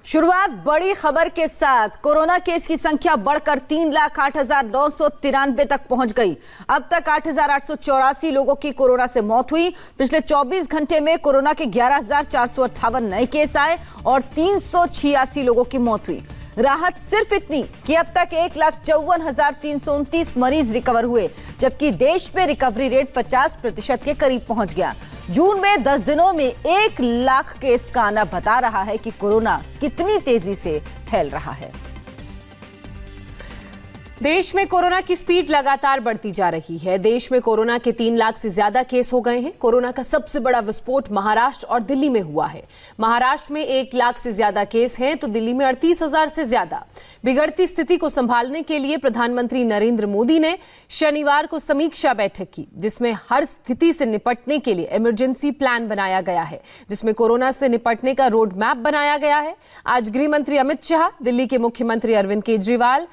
शुरुआत बड़ी खबर के साथ। कोरोना केस की संख्या बढ़कर 3,08,993 तक पहुंच गई। अब तक 8,884 लोगों की कोरोना से मौत हुई। पिछले 24 घंटे में कोरोना के 11,458 नए केस आए और 386 लोगों की मौत हुई। राहत सिर्फ इतनी कि अब तक 1,54,329 मरीज रिकवर हुए, जबकि देश में रिकवरी रेट 50% के करीब पहुंच गया। जून में 10 दिनों में 1 लाख केस का आना बता रहा है कि कोरोना कितनी तेजी से फैल रहा है। देश में कोरोना की स्पीड लगातार बढ़ती जा रही है। देश में कोरोना के 3 लाख से ज्यादा केस हो गए हैं। कोरोना का सबसे बड़ा विस्फोट महाराष्ट्र और दिल्ली में हुआ है। महाराष्ट्र में 1 लाख से ज्यादा केस हैं तो दिल्ली में 38,000 से ज्यादा। बिगड़ती स्थिति को संभालने के लिए प्रधानमंत्री नरेंद्र मोदी ने शनिवार को समीक्षा बैठक की, जिसमें हर स्थिति से निपटने के लिए इमरजेंसी प्लान बनाया गया है, जिसमें कोरोना से निपटने का रोड मैप बनाया गया है। आज गृह मंत्री अमित शाह, दिल्ली के मुख्यमंत्री अरविंद केजरीवाल,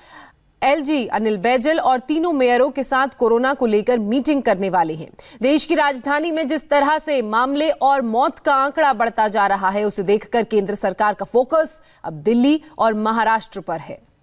एलजी अनिल बैजल और तीनों मेयरों के साथ कोरोना को लेकर मीटिंग करने वाले हैं। देश की राजधानी में जिस तरह से मामले और मौत का आंकड़ा बढ़ता जा रहा है, उसे देखकर केंद्र सरकार का फोकस अब दिल्ली और महाराष्ट्र पर है।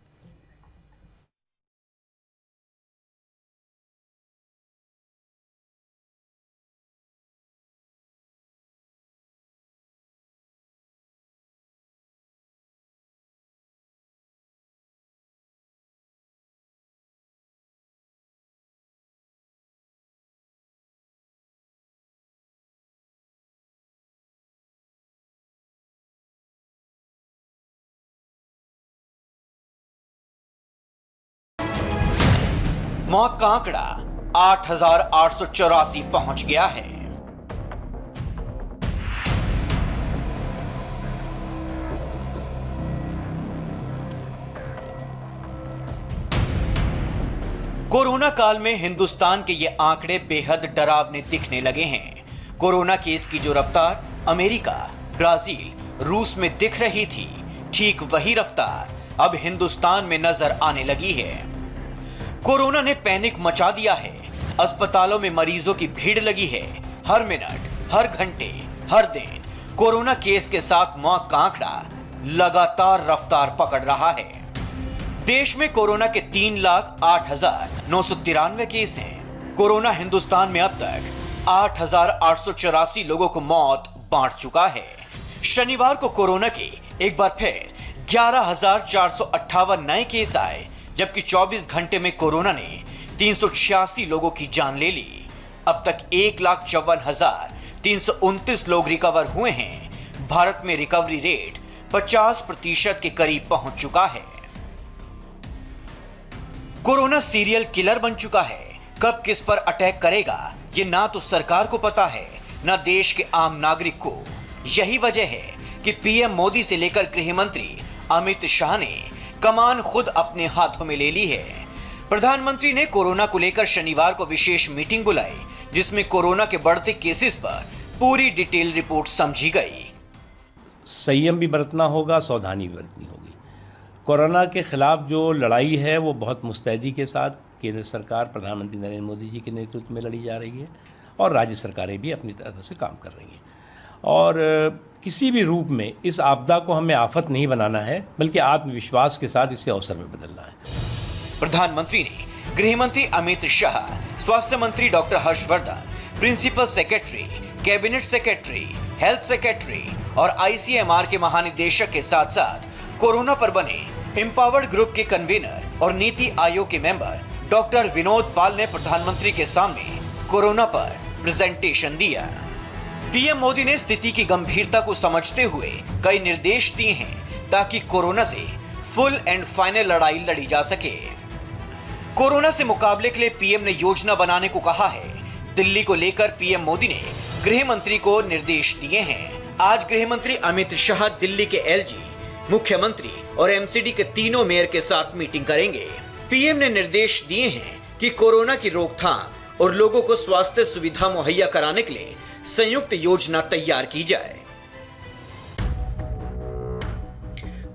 मौत का आंकड़ा 8,884 पहुंच गया है। कोरोना काल में हिंदुस्तान के ये आंकड़े बेहद डरावने दिखने लगे हैं। कोरोना केस की जो रफ्तार अमेरिका, ब्राजील, रूस में दिख रही थी, ठीक वही रफ्तार अब हिंदुस्तान में नजर आने लगी है। कोरोना ने पैनिक मचा दिया है। अस्पतालों में मरीजों की भीड़ लगी है। हर मिनट, हर घंटे, हर दिन कोरोना केस के साथ मौत का आंकड़ा लगातार रफ्तार पकड़ रहा है। देश में कोरोना के 3,08,993 केस हैं। कोरोना हिंदुस्तान में अब तक 8,884 लोगों को मौत बांट चुका है। शनिवार को कोरोना के एक बार फिर 11,458 नए केस आए, जबकि 24 घंटे में कोरोना ने 386 लोगों की जान ले ली। अब तक 1,54,329 लोग रिकवर हुए हैं। भारत में रिकवरी रेट 50% के करीब पहुंच चुका है। कोरोना सीरियल किलर बन चुका है। कब किस पर अटैक करेगा, ये ना तो सरकार को पता है, ना देश के आम नागरिक को। यही वजह है कि पीएम मोदी से लेकर गृह मंत्री अमित शाह ने कमान खुद अपने हाथों में ले ली है। प्रधानमंत्री ने कोरोना को लेकर शनिवार को विशेष मीटिंग बुलाई, जिसमें कोरोना के बढ़ते केसेस पर पूरी डिटेल रिपोर्ट समझी गई। संयम भी बरतना होगा, सावधानी भी बरतनी होगी। कोरोना के खिलाफ जो लड़ाई है वो बहुत मुस्तैदी के साथ केंद्र सरकार प्रधानमंत्री नरेंद्र मोदी जी के नेतृत्व में लड़ी जा रही है और राज्य सरकारें भी अपनी तरफ से काम कर रही हैं। और किसी भी रूप में इस आपदा को हमें आफत नहीं बनाना है, बल्कि आत्मविश्वास के साथ इसे अवसर में बदलना है। प्रधानमंत्री ने गृह मंत्री अमित शाह, स्वास्थ्य मंत्री doctor Harshvardhan, principal secretary, cabinet secretary, health secretary और आईसीएमआर के महानिदेशक के साथ साथ कोरोना पर बने एम्पावर्ड ग्रुप के कन्वीनर और नीति आयोग के मेंबर डॉक्टर विनोद पाल ने प्रधानमंत्री के सामने कोरोना पर प्रेजेंटेशन दिया। पीएम मोदी ने स्थिति की गंभीरता को समझते हुए कई निर्देश दिए हैं ताकि कोरोना से फुल एंड फाइनल लड़ाई लड़ी जा सके। कोरोना से मुकाबले के लिए पीएम ने योजना बनाने को कहा है। दिल्ली को लेकर पीएम मोदी ने गृह मंत्री को निर्देश दिए हैं। आज गृह मंत्री अमित शाह दिल्ली के एलजी, मुख्यमंत्री और एमसीडी के तीनों मेयर के साथ मीटिंग करेंगे। पीएम ने निर्देश दिए हैं कि कोरोना की रोकथाम और लोगों को स्वास्थ्य सुविधा मुहैया कराने के लिए संयुक्त योजना तैयार की जाए।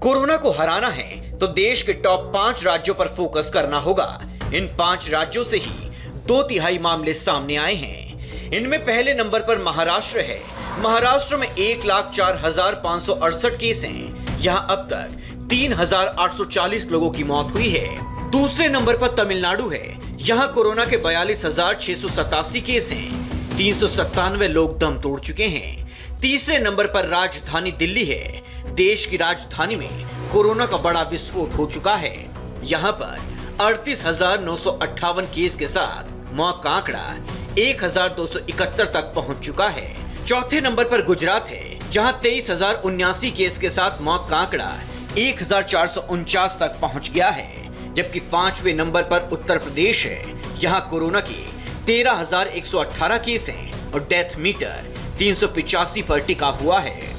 कोरोना को हराना है तो देश के टॉप 5 राज्यों पर फोकस करना होगा। इन 5 राज्यों से ही 2/3 मामले सामने आए हैं। इनमें पहले नंबर पर महाराष्ट्र है, महाराष्ट्र में 1,04,568 केस हैं। यहाँ अब तक 3,840 लोगों की मौत हुई है। दूसरे नंबर पर तमिलनाडु है। यहाँ कोरोना के 42,687 केस हैं। 397 लोग दम तोड़ चुके हैं। तीसरे नंबर पर राजधानी दिल्ली है। देश की राजधानी में कोरोना का बड़ा विस्फोट हो चुका है। यहाँ पर 38,958 केस के साथ मौत का आंकड़ा 1,271 तक पहुंच चुका है। चौथे नंबर पर गुजरात है, जहां 23,079 केस के साथ मौत का आंकड़ा 1,449 तक पहुंच गया है। जबकि पांचवें नंबर पर उत्तर प्रदेश है। यहां कोरोना के 13,118 केस हैं और डेथ मीटर 385 पर टिका हुआ है।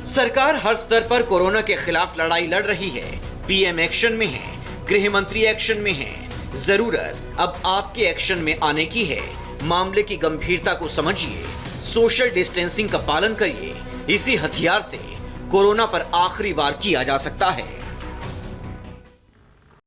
सरकार हर स्तर पर कोरोना के खिलाफ लड़ाई लड़ रही है। पीएम एक्शन में है, गृह मंत्री एक्शन में है। जरूरत अब आपके एक्शन में आने की है। मामले की गंभीरता को समझिए, सोशल डिस्टेंसिंग का पालन करिए। इसी हथियार से कोरोना पर आखिरी वार किया जा सकता है।